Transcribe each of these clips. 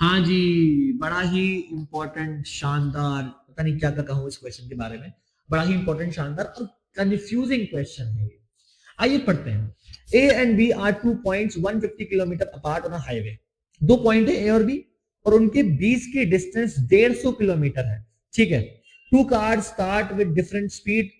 हाँ जी, बड़ा ही इंपॉर्टेंट शानदार, पता नहीं क्या क्या कहूँ इस क्वेश्चन के बारे में। बड़ा ही इंपॉर्टेंट शानदार और कंफ्यूजिंग क्वेश्चन है ये। आइए पढ़ते हैं। A and B are 2 points 150 kilometre apart on a highway. दो पॉइंट है ए और बी, और उनके बीच की डिस्टेंस 150 किलोमीटर है। ठीक है। Two car start with different speed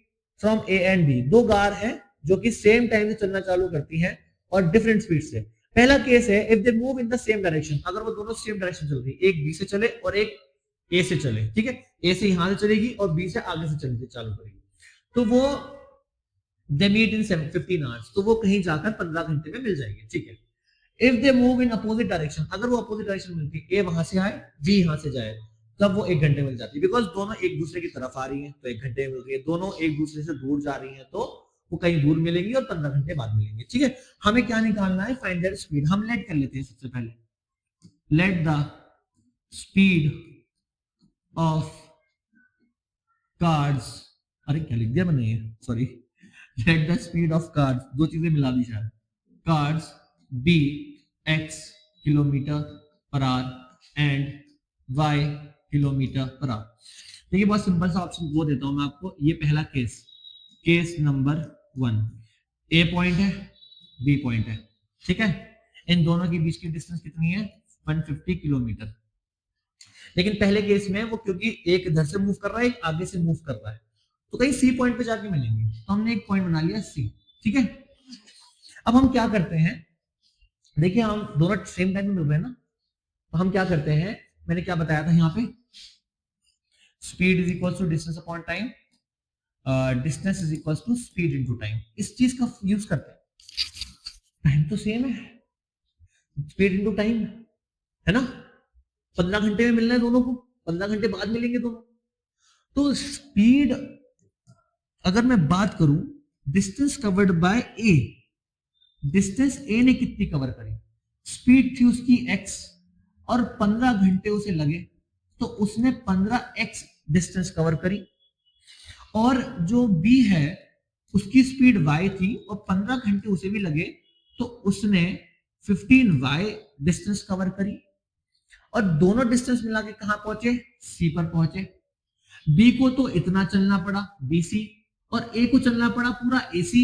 from A and B. दो कार है जो कि सेम टाइम से चलना चालू करती हैं और डिफरेंट स्पीड से। पहला केस है if they move in the same direction, अगर वो दोनों सेम डायरेक्शन चल रही, एक बी से चले और एक ए से चले। ठीक है, ए से यहां से चलेगी और बी से आगे से चलने चालू करेगी, तो वो दे मीट इन 15 आवर्स, तो वो कहीं जाकर 15 घंटे में मिल जाएंगे। ठीक है। If they move in opposite direction, अगर वो अपोजिट डायरेक्शन मिलती है, ए वहां से आए बी यहां से जाए, तब वो 1 घंटे में मिल जाती है। बिकॉज दोनों एक दूसरे की तरफ आ रही हैं तो 1 घंटे में मिल रही है, दोनों एक दूसरे से दूर जा रही हैं तो वो कहीं दूर मिलेंगी और 15 घंटे बाद मिलेंगे। ठीक है। हमें क्या निकालना है, फाइंड दैट स्पीड। हम लेट कर लेते हैं सबसे पहले। Let the speed of cards, अरे क्या लिख दिया मैंने ये, sorry. Let the speed of cards, दो चीजें मिला दी शायद। Cards be x kilometre per hour and y kilometre per hour. देखिए बहुत सिंपल सा ऑप्शन वो देता हूं मैं आपको। ये पहला केस, केस नंबर 1, ए पॉइंट है बी पॉइंट है। ठीक है। इन दोनों के बीच की डिस्टेंस कितनी है, 150 किलोमीटर। लेकिन पहले केस में वो क्योंकि एक इधर से मूव कर रहा है एक आगे से मूव कर रहा है, तो कहीं सी पॉइंट पे जाके मिलेंगे, तो हमने एक पॉइंट बना लिया सी। ठीक है। अब हम क्या करते हैं, देखिए हम दोनों सेम टाइम में मिल रहे हैं ना, तो हम क्या करते हैं, मैंने क्या बताया था यहाँ पे, speed is equal to distance upon time, distance is equal to speed into time. इस चीज का यूज करते हैं। टाइम तो सेम है, स्पीड इनटू टाइम है ना। 15 घंटे में मिलना है दोनों को, 15 घंटे बाद मिलेंगे दोनों। तो स्पीड अगर मैं बात करूं, distance covered by A, distance A ने कितनी कवर करी, स्पीड थी उसकी x और 15 घंटे उसे लगे, तो उसने 15x डिस्टेंस कवर करी। और जो b है उसकी स्पीड y थी और 15 घंटे उसे भी लगे, तो उसने 15y डिस्टेंस कवर करी। और दोनों डिस्टेंस मिला के कहां पहुंचे, c पर पहुंचे। b को तो इतना चलना पड़ा bc, और a को चलना पड़ा पूरा ac,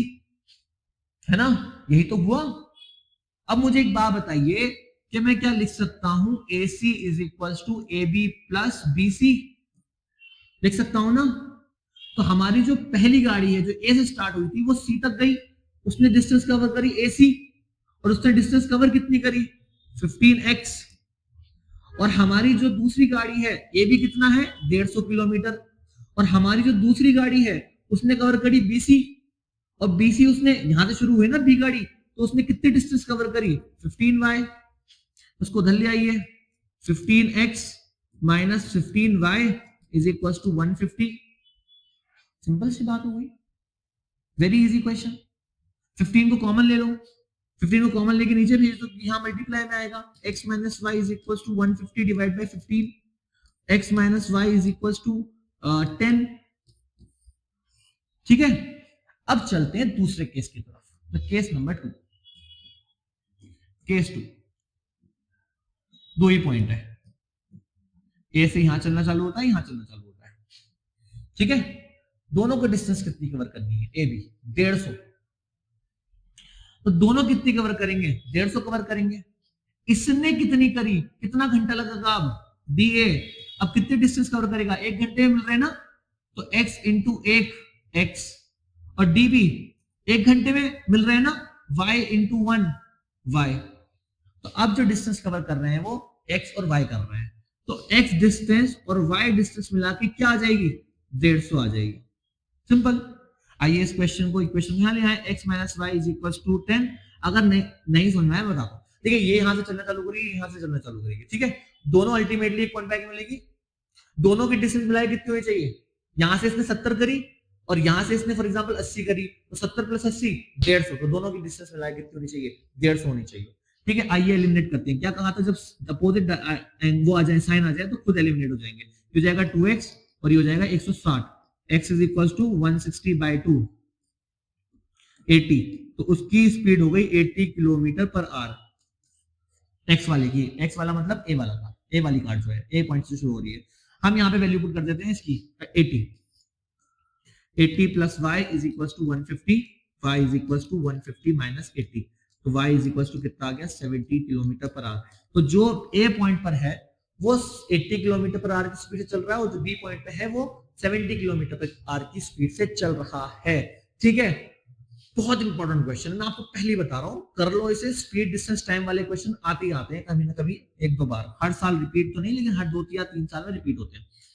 है ना। यही तो हुआ। अब मुझे एक बात बताइए कि मैं क्या लिख सकता हूं, AC is equal to AB plus BC, लिख सकता हूं ना। तो हमारी जो पहली गाड़ी है जो A से स्टार्ट हुई थी वो C तक गई, उसने डिस्टेंस कवर करी AC, और उसने डिस्टेंस कवर कितनी करी, 15x। और हमारी जो दूसरी गाड़ी है AB कितना है, 150 किलोमीटर, और हमारी जो दूसरी गाड़ी है उसने कवर करी BC, और BC उसने यहां से शुरू हुई ना B गाड़ी, तो उसने कितनी डिस्टेंस कवर करी, 15y। उसको धर ले आइए, 15x minus 15y is equal to 150। Simple सी बात हो गई, वेरी इजी क्वेश्चन। 15 को कॉमन ले लो, 15 को कॉमन लेके नीचे भेज दो, यहां मल्टीप्लाई में आएगा, x minus Y is equal to 150 divide by 15, x minus Y is equal to 10। ठीक है। अब चलते हैं दूसरे केस की तरफ, केस नंबर 2। केस 2, दो ही पॉइंट है, ए से यहां चलना चालू होता है, यहां चलना चालू होता है। ठीक है। दोनों को डिस्टेंस कितनी कवर करनी है, ए बी 150, तो दोनों कितनी कवर करेंगे, 150 कवर करेंगे। इसने कितनी करी, कितना घंटा लगेगा, अब डी ए अब कितनी डिस्टेंस कवर करेगा, 1 घंटे में मिल रहे हैं ना, तो x इंटू एक x, और डी बी 1 घंटे में मिल रहे हैं ना, y इंटू 1 y। तो अब जो डिस्टेंस कवर कर रहे हैं वो x और y कर रहे हैं, तो x डिस्टेंस और y डिस्टेंस मिला के क्या आ जाएगी, 150 आ जाएगी। सिंपल। आइए इस क्वेश्चन को इक्वेशन यहां ले आए, x minus Y is equal to 10। अगर नहीं समझ में आया बताओ। देखिए ये यहां से चलना चालू करेगी, यहां से चलना चालू करेगी। ठीक है। दोनों अल्टीमेटली एक पॉइंट पे मिलेगी। दोनों की डिस्टेंस मिलाए कितनी होनी चाहिए, यहां से इसने 70 करी और यहां से इसने फॉर एग्जांपल 80 करी, तो 70 प्लस 80 150, तो दोनों की डिस्टेंस मिलाए कितनी होनी चाहिए, 150 होनी चाहिए। ठीक है। आइए एलिमिनेट करते हैं। क्या कहा था, जब अपोजिट वो आ जाए, साइन आ जाए, तो खुद एलिमिनेट हो जाएंगे। हो जाएगा 2x और ये हो जाएगा 160, x is equal to 160 by 2 80, तो उसकी स्पीड हो गई 80 किलोमीटर पर आवर। एक्स वाले की, एक्स वाला मतलब ए वाला था, ए वाली कार्ड जो है ए पॉइंट से शुरू हो रही है, हम यहाँ पे वैल्यू पुट कर देते हैं इसकी 80 80 plus y is equal to 150, y is equal to 150 minus 80, तो y इज इक्वल टू कितना आ गया 70 किलोमीटर पर आवर। तो जो ए पॉइंट पर है वो 80 किलोमीटर पर आवर की स्पीड से चल रहा है और जो बी पॉइंट पे है वो 70 किलोमीटर पर आवर की स्पीड से चल रहा है। ठीक है, बहुत इंपॉर्टेंट क्वेश्चन, मैं आपको पहले बता रहा हूं, कर लो इसे। स्पीड डिस्टेंस टाइम वाले क्वेश्चन आते ही आते हैं कभी ना कभी, एक दो बार, हर साल रिपीट तो नहीं लेकिन हर 2 या 3 साल में रिपीट होते हैं।